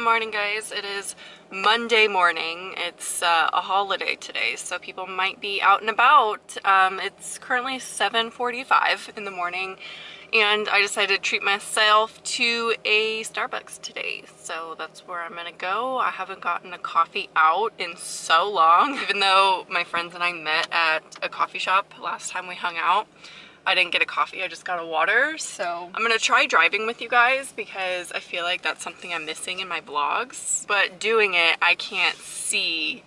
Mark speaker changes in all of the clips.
Speaker 1: morning, guys. It is Monday morning. It's a holiday today, so people might be out and about. It's currently 7:45 in the morning, and I decided to treat myself to a Starbucks today. So that's where I'm gonna go. I haven't gotten a coffee out in so long, even though my friends and I met at a coffee shop last time we hung out. I didn't get a coffee, I just got a water. So I'm gonna try driving with you guys because I feel like that's something I'm missing in my vlogs. But doing it, I can't see,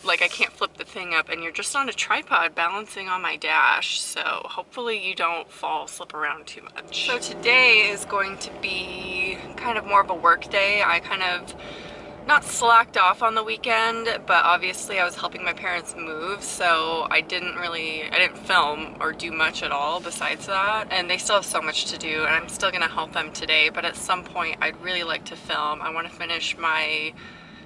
Speaker 1: like I can't flip the thing up, and you're just on a tripod balancing on my dash. So hopefully you don't slip around too much. So today is going to be kind of more of a work day. I kind of not slacked off on the weekend, but obviously I was helping my parents move, so I didn't film or do much at all besides that. And they still have so much to do, and I'm still gonna help them today, but at some point I'd really like to film. I want to finish my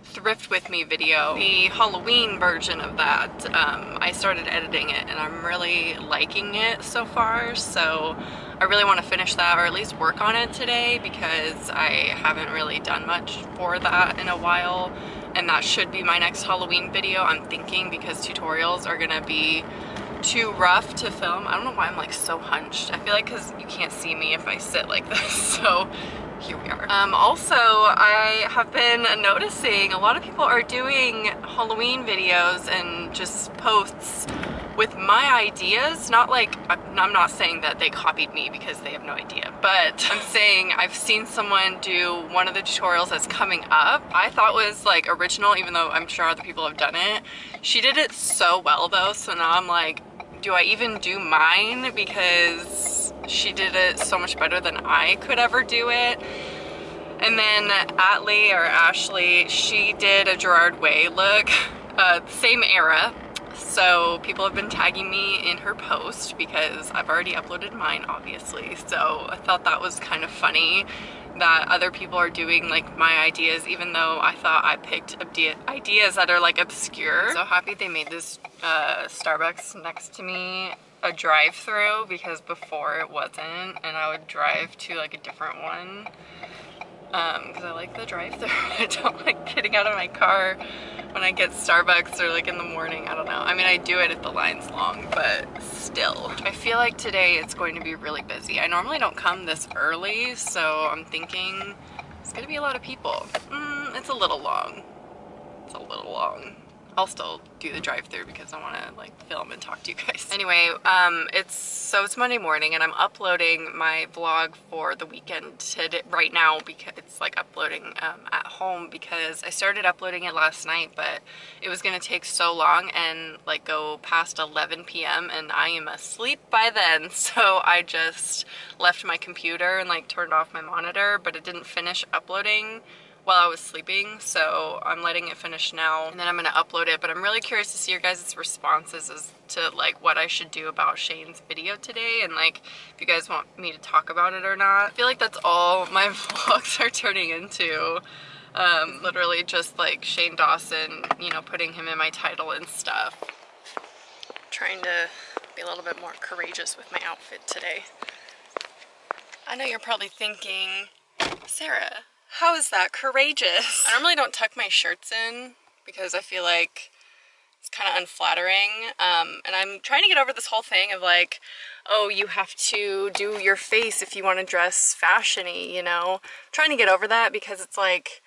Speaker 1: Thrift With Me video, the Halloween version of that. I started editing it and I'm really liking it so far, so I really want to finish that, or at least work on it today, because I haven't really done much for that in a while, and that should be my next Halloween video, I'm thinking, because tutorials are gonna be too rough to film. I don't know why I'm like so hunched. I feel like because you can't see me if I sit like this, so here we are. Also, I have been noticing a lot of people are doing Halloween videos and just posts with my ideas. Not like, I'm not saying that they copied me because they have no idea, but I'm saying I've seen someone do one of the tutorials that's coming up. I thought was like original, even though I'm sure other people have done it. She did it so well though, so now I'm like, do I even do mine? Because she did it so much better than I could ever do it. And then Ashley, she did a Gerard Way look, same era. So people have been tagging me in her post because I've already uploaded mine, obviously. So I thought that was kind of funny that other people are doing like my ideas, even though I thought I picked ideas that are like obscure. So happy they made this Starbucks next to me a drive-through, because before it wasn't, and I would drive to like a different one because I like the drive-through. I don't like getting out of my car when I get Starbucks or like in the morning. I don't know. I mean, I do it if the line's long, but still. I feel like today it's going to be really busy. I normally don't come this early, so I'm thinking it's gonna be a lot of people. It's a little long. It's a little long. I'll still do the drive-through because I want to like film and talk to you guys. Anyway, it's Monday morning and I'm uploading my vlog for the weekend today, right now, because it's like uploading at home, because I started uploading it last night, but it was gonna take so long and like go past 11 p.m. and I am asleep by then, so I just left my computer and like turned off my monitor, but it didn't finish uploading while I was sleeping, so I'm letting it finish now and then I'm gonna upload it. But I'm really curious to see your guys' responses as to like what I should do about Shane's video today, and like if you guys want me to talk about it or not. I feel like that's all my vlogs are turning into, literally just like Shane Dawson, you know, putting him in my title and stuff. I'm trying to be a little bit more courageous with my outfit today. I know you're probably thinking, Sarah, how is that courageous? I normally don't tuck my shirts in because I feel like it's kind of unflattering. And I'm trying to get over this whole thing of like, oh, you have to do your face if you want to dress fashion-y, you know? I'm trying to get over that because it's like,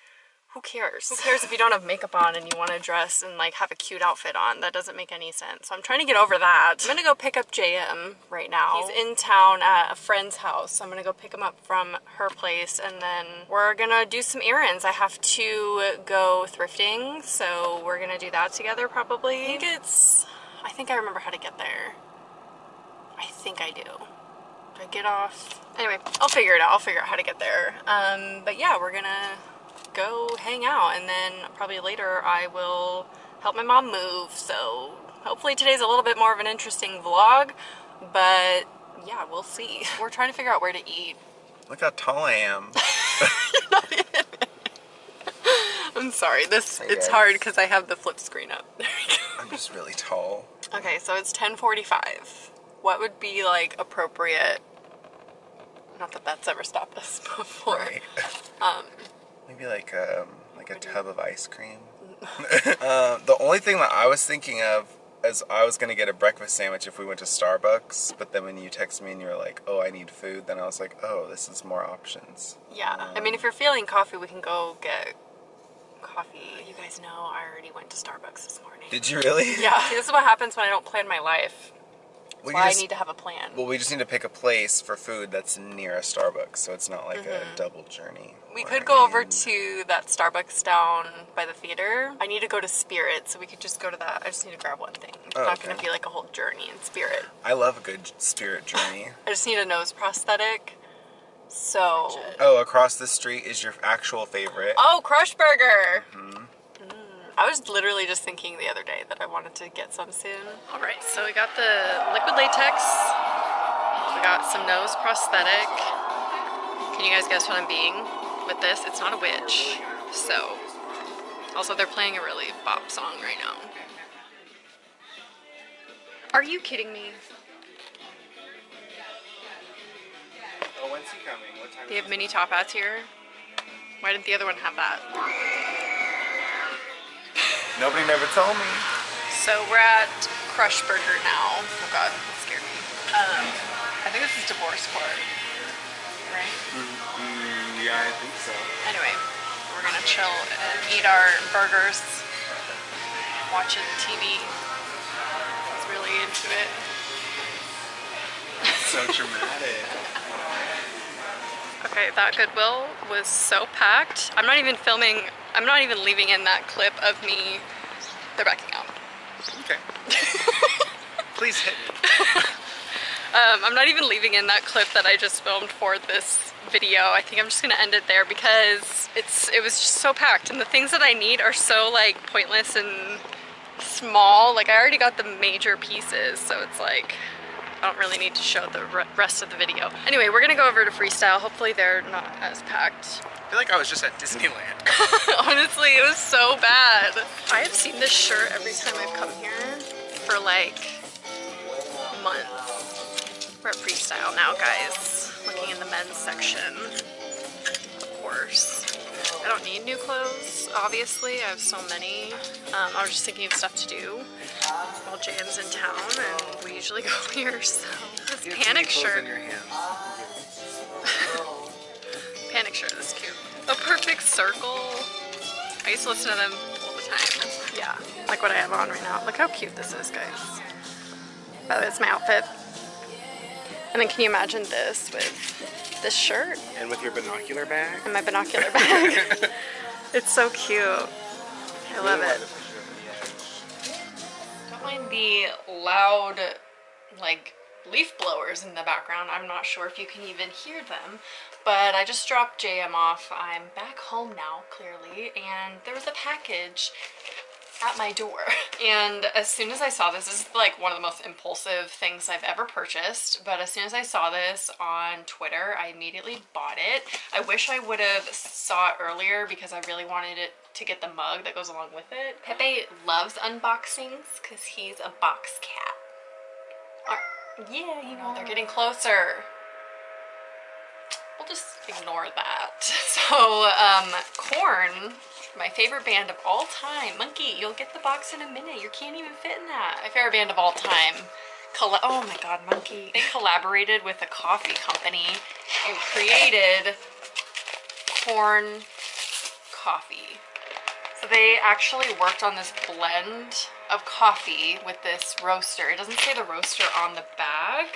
Speaker 1: who cares? Who cares if you don't have makeup on and you want to dress and like have a cute outfit on? That doesn't make any sense. So I'm trying to get over that. I'm gonna go pick up JM right now. He's in town at a friend's house, so I'm gonna go pick him up from her place, and then we're gonna do some errands. I have to go thrifting, so we're gonna do that together probably. I think I remember how to get there. I think I do. Do I get off? Anyway, I'll figure it out. I'll figure out how to get there. But yeah, we're gonna go hang out, and then probably later I will help my mom move. So hopefully today's a little bit more of an interesting vlog, but yeah, we'll see. We're trying to figure out where to eat.
Speaker 2: Look how tall I am.
Speaker 1: You're not in it. I'm sorry, it's hard because I have the flip screen up. There we go.
Speaker 2: I'm just really tall.
Speaker 1: Okay, so it's 10:45. What would be like appropriate? Not that that's ever stopped us before.
Speaker 2: Right. Maybe like a tub of ice cream. The only thing that I was thinking of is I was gonna get a breakfast sandwich if we went to Starbucks, but then when you texted me and you were like, "Oh, I need food," then I was like, "Oh, this is more options."
Speaker 1: Yeah, I mean, if you're feeling coffee, we can go get coffee. You guys know I already went to Starbucks this morning.
Speaker 2: Did you really?
Speaker 1: Yeah, see, this is what happens when I don't plan my life. That's why I need to have a plan.
Speaker 2: Well, we just need to pick a place for food that's near a Starbucks, so it's not like a double journey.
Speaker 1: We could go over to that Starbucks down by the theater. I need to go to Spirit, so we could just go to that. I just need to grab one thing. It's not going to be like a whole journey in Spirit.
Speaker 2: I love a good Spirit journey.
Speaker 1: I just need a nose prosthetic. So...
Speaker 2: Oh, across the street is your actual favorite.
Speaker 1: Oh, Crush Burger! I was literally just thinking the other day that I wanted to get some soon. Alright, so we got the liquid latex. We got some nose prosthetic. Can you guys guess what I'm being with this? It's not a witch. So, also they're playing a really bop song right now. Are you kidding me?
Speaker 2: Oh, when's he coming? What time?
Speaker 1: They have mini top hats here. Why didn't the other one have that?
Speaker 2: Nobody never told me.
Speaker 1: So we're at Crush Burger now. Oh god, that scared me. I think this is divorce court, right?
Speaker 2: Yeah, I think so.
Speaker 1: Anyway, we're gonna chill and eat our burgers, watching TV. I was really into it.
Speaker 2: So dramatic.
Speaker 1: Okay, that Goodwill was so packed. I'm not even leaving in that clip of me. They're backing out.
Speaker 2: Okay. Please hit me.
Speaker 1: I'm not even leaving in that clip that I just filmed for this video. I think I'm just gonna end it there because it was just so packed, and the things that I need are so like pointless and small. Like I already got the major pieces, so it's like I don't really need to show the rest of the video. Anyway, we're gonna go over to Freestyle. Hopefully they're not as packed.
Speaker 2: I feel like I was just at Disneyland.
Speaker 1: Honestly, it was so bad. I have seen this shirt every time I've come here for like months. We're at Freestyle now, guys. Looking in the men's section, of course. I don't need new clothes, obviously. I have so many. I was just thinking of stuff to do while Jan's in town, and we usually go here, so. This panic shirt.
Speaker 2: In your hands.
Speaker 1: Panic shirt, this is cute. A Perfect Circle. I used to listen to them all the time. Yeah, like what I have on right now. Look how cute this is, guys. By the way, it's my outfit. And then can you imagine this with this shirt?
Speaker 2: And with your binocular bag?
Speaker 1: And my binocular bag. It's so cute. I love it. Don't mind the loud, like, leaf blowers in the background. I'm not sure if you can even hear them, but I just dropped JM off. I'm back home now, clearly, and there was a package at my door. And as soon as I saw this is like one of the most impulsive things I've ever purchased, but as soon as I saw this on Twitter, I immediately bought it. I wish I would have saw it earlier because I really wanted it to get the mug that goes along with it. Pepe loves unboxings because he's a box cat. Yeah, you know, they're getting closer. We'll just ignore that. So, Korn, my favorite band of all time. Monkey, you'll get the box in a minute. You can't even fit in that. My favorite band of all time. Oh my god, Monkey. They collaborated with a coffee company and created Korn coffee. So they actually worked on this blend of coffee with this roaster. It doesn't say the roaster on the bag.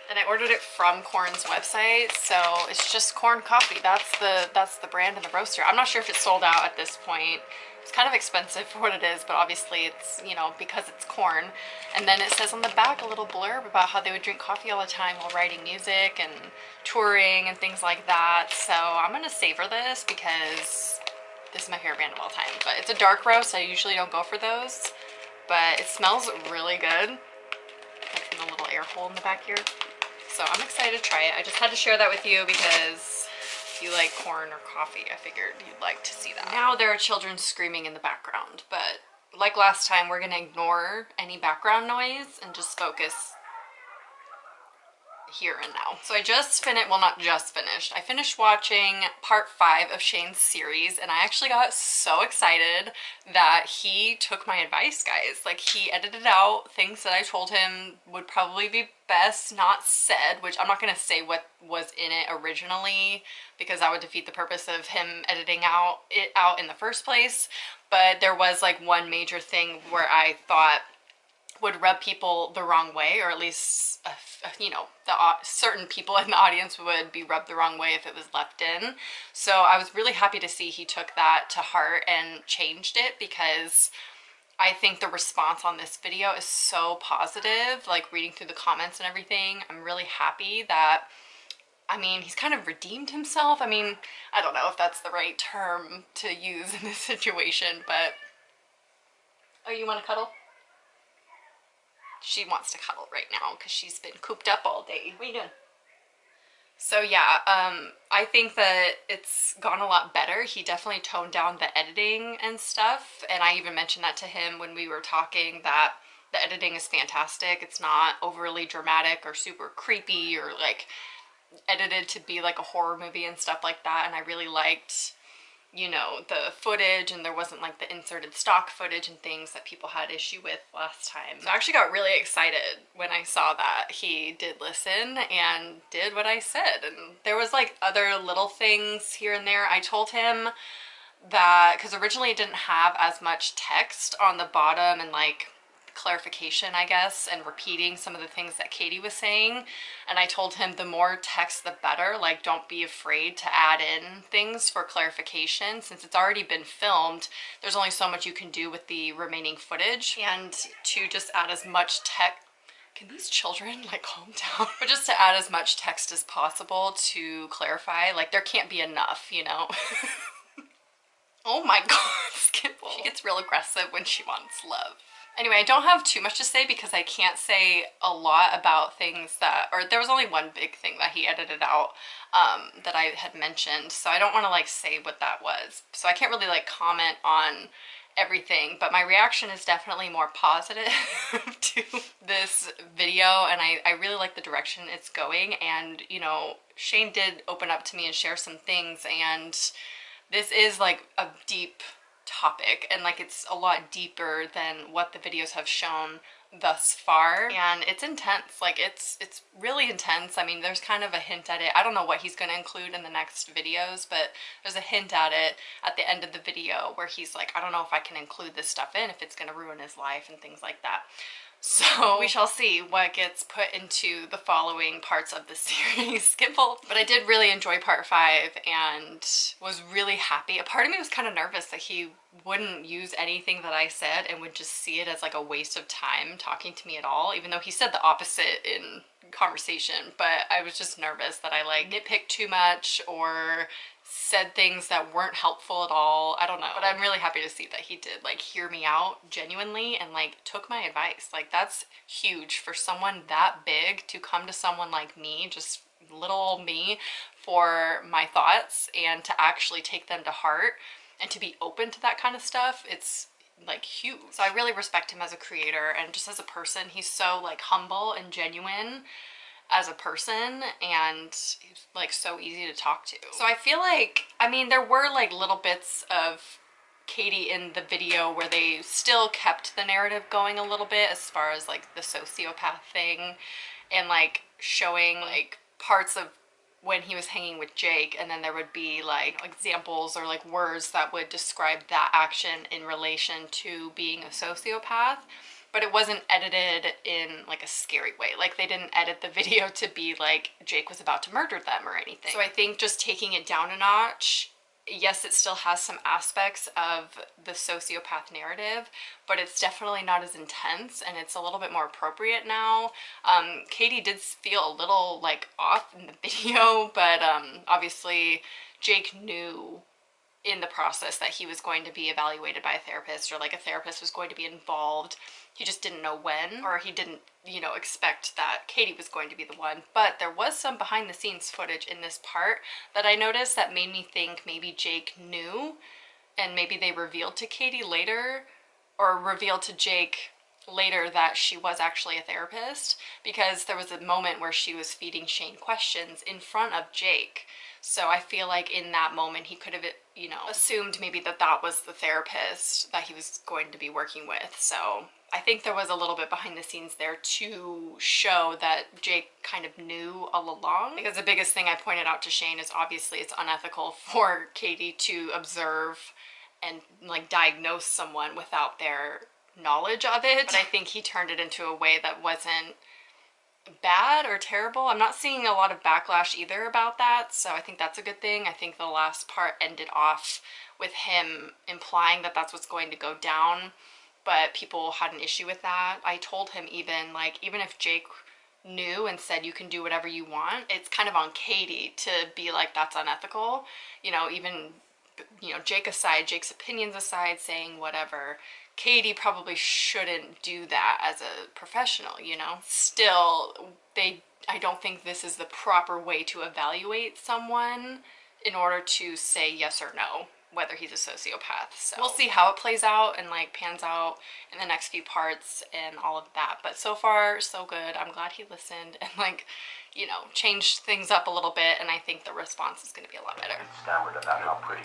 Speaker 1: And I ordered it from Korn's website, so it's just Korn coffee. That's the brand and the roaster. I'm not sure if it's sold out at this point. It's kind of expensive for what it is, but obviously it's, you know, because it's Korn. And then it says on the back a little blurb about how they would drink coffee all the time while writing music and touring and things like that. So I'm gonna savor this because this is my favorite band of all time. But it's a dark roast. I usually don't go for those, but it smells really good. Like in the little air hole in the back here. So I'm excited to try it. I just had to share that with you because if you like corn or coffee, I figured you'd like to see that. Now there are children screaming in the background, but like last time, we're gonna ignore any background noise and just focus here and now. So I just finished, well, not just finished, I finished watching part 5 of Shane's series, and I actually got so excited that he took my advice, guys. Like, he edited out things that I told him would probably be best not said, which I'm not gonna say what was in it originally because that would defeat the purpose of him editing it out in the first place. But there was like one major thing where I thought would rub people the wrong way, or at least you know, certain people in the audience would be rubbed the wrong way if it was left in. So I was really happy to see he took that to heart and changed it, because I think the response on this video is so positive. Like, reading through the comments and everything, I'm really happy that, I mean, he's kind of redeemed himself. I mean, I don't know if that's the right term to use in this situation, but... Oh, you want to cuddle? She wants to cuddle right now because she's been cooped up all day. What are you doing? So yeah, I think that it's gone a lot better. He definitely toned down the editing and stuff, and I even mentioned that to him when we were talking, that the editing is fantastic. It's not overly dramatic or super creepy or like edited to be like a horror movie and stuff like that, and I really liked, you know, the footage, and there wasn't like the inserted stock footage and things that people had issue with last time. So I actually got really excited when I saw that he did listen and did what I said. And there was like other little things here and there. I told him that, because originally it didn't have as much text on the bottom and like clarification, I guess, and repeating some of the things that Katie was saying, and I told him the more text the better. Like, don't be afraid to add in things for clarification. Since it's already been filmed, there's only so much you can do with the remaining footage, and to just add as much text. Can these children like calm down? But just to add as much text as possible to clarify. Like, there can't be enough, you know. Oh my god, Skipple. She gets real aggressive when she wants love. Anyway, I don't have too much to say because I can't say a lot about things that, or there was only one big thing that he edited out that I had mentioned, so I don't want to like say what that was. So I can't really like comment on everything, but my reaction is definitely more positive to this video, and I really like the direction it's going. And, you know, Shane did open up to me and share some things, and this is like a deep topic, and like it's a lot deeper than what the videos have shown thus far, and it's intense. Like, it's really intense. I mean, there's kind of a hint at it. I don't know what he's going to include in the next videos, but there's a hint at it at the end of the video where he's like, I don't know if I can include this stuff in, if it's going to ruin his life and things like that. So we shall see what gets put into the following parts of the series, Skimble. But I did really enjoy part 5 and was really happy. A part of me was kind of nervous that he wouldn't use anything that I said and would just see it as like a waste of time talking to me at all, even though he said the opposite in conversation. But I was just nervous that I like nitpicked too much or said things that weren't helpful at all. I don't know, but I'm really happy to see that he did like hear me out genuinely and like took my advice. Like, that's huge for someone that big to come to someone like me, just little old me, for my thoughts and to actually take them to heart and to be open to that kind of stuff. It's like huge. So I really respect him as a creator and just as a person. He's so like humble and genuine as a person, and he's like so easy to talk to. So I feel like, I mean, there were like little bits of Katie in the video where they still kept the narrative going a little bit as far as like the sociopath thing, and like showing like parts of when he was hanging with Jake, and then there would be like examples or like words that would describe that action in relation to being a sociopath. But it wasn't edited in like a scary way. Like, they didn't edit the video to be like Jake was about to murder them or anything. So I think just taking it down a notch, yes, it still has some aspects of the sociopath narrative, but it's definitely not as intense, and it's a little bit more appropriate now. Katie did feel a little like off in the video, but obviously Jake knew in the process that he was going to be evaluated by a therapist, or like a therapist was going to be involved. He just didn't know when, or he didn't, you know, expect that Katie was going to be the one. But there was some behind the scenes footage in this part that I noticed that made me think maybe Jake knew, and maybe they revealed to Katie later, or revealed to Jake later that she was actually a therapist, because there was a moment where she was feeding Shane questions in front of Jake. So I feel like in that moment he could have, you know, assumed maybe that that was the therapist that he was going to be working with. So I think there was a little bit behind the scenes there to show that Jake kind of knew all along. Because the biggest thing I pointed out to Shane is obviously it's unethical for Katie to observe and like diagnose someone without their knowledge of it. But I think he turned it into a way that wasn't bad or terrible. I'm not seeing a lot of backlash either about that, so I think that's a good thing. I think the last part ended off with him implying that that's what's going to go down, but people had an issue with that. I told him even, like, even if Jake knew and said you can do whatever you want, it's kind of on Katie to be like, that's unethical. You know, even, you know, Jake aside, Jake's opinions aside, saying whatever, Katie probably shouldn't do that as a professional, you know? Still, I don't think this is the proper way to evaluate someone in order to say yes or no, whether he's a sociopath. So we'll see how it plays out and like pans out in the next few parts and all of that. But so far, so good. I'm glad he listened and like, you know, changed things up a little bit, and I think the response is going to be a lot better.
Speaker 3: Stammered about how pretty